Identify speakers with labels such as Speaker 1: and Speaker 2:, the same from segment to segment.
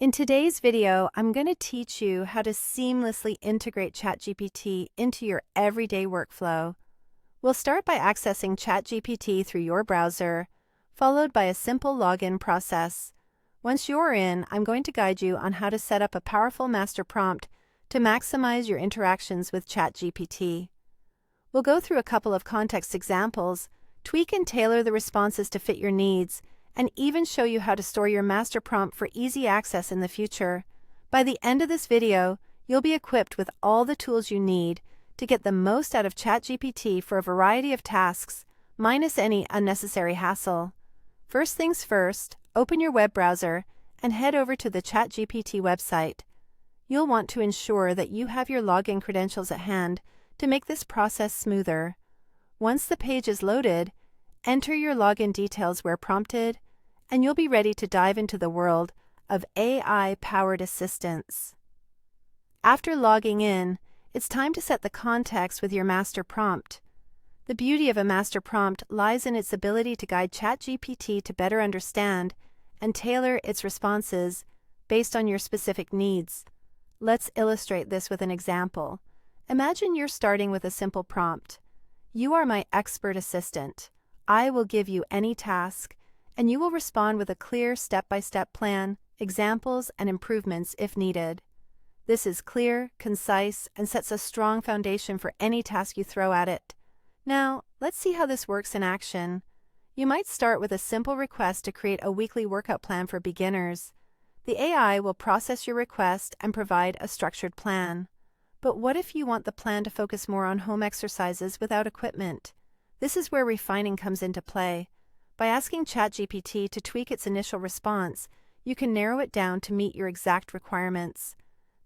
Speaker 1: In today's video, I'm going to teach you how to seamlessly integrate ChatGPT into your everyday workflow. We'll start by accessing ChatGPT through your browser, followed by a simple login process. Once you're in, I'm going to guide you on how to set up a powerful master prompt to maximize your interactions with ChatGPT. We'll go through a couple of context examples, tweak and tailor the responses to fit your needs, and even show you how to store your master prompt for easy access in the future. By the end of this video, you'll be equipped with all the tools you need to get the most out of ChatGPT for a variety of tasks, minus any unnecessary hassle. First things first, open your web browser and head over to the ChatGPT website. You'll want to ensure that you have your login credentials at hand to make this process smoother. Once the page is loaded, enter your login details where prompted, and you'll be ready to dive into the world of AI-powered assistance. After logging in, it's time to set the context with your master prompt. The beauty of a master prompt lies in its ability to guide ChatGPT to better understand and tailor its responses based on your specific needs. Let's illustrate this with an example. Imagine you're starting with a simple prompt. "You are my expert assistant. I will give you any task, and you will respond with a clear step-by-step plan, examples, and improvements if needed." This is clear, concise, and sets a strong foundation for any task you throw at it. Now, let's see how this works in action. You might start with a simple request to create a weekly workout plan for beginners. The AI will process your request and provide a structured plan. But what if you want the plan to focus more on home exercises without equipment? This is where refining comes into play. By asking ChatGPT to tweak its initial response, you can narrow it down to meet your exact requirements.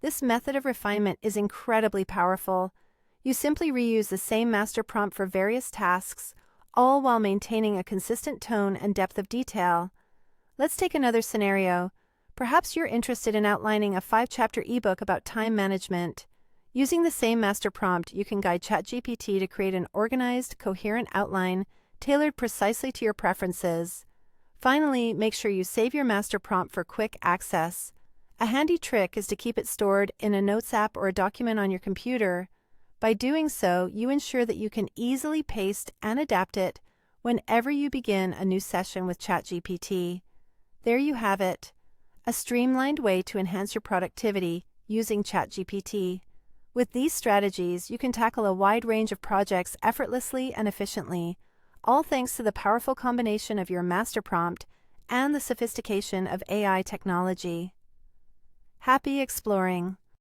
Speaker 1: This method of refinement is incredibly powerful. You simply reuse the same master prompt for various tasks, all while maintaining a consistent tone and depth of detail. Let's take another scenario. Perhaps you're interested in outlining a 5-chapter ebook about time management. Using the same master prompt, you can guide ChatGPT to create an organized, coherent outline tailored precisely to your preferences. Finally, make sure you save your master prompt for quick access. A handy trick is to keep it stored in a Notes app or a document on your computer. By doing so, you ensure that you can easily paste and adapt it whenever you begin a new session with ChatGPT. There you have it, a streamlined way to enhance your productivity using ChatGPT. With these strategies, you can tackle a wide range of projects effortlessly and efficiently, all thanks to the powerful combination of your master prompt and the sophistication of AI technology. Happy exploring!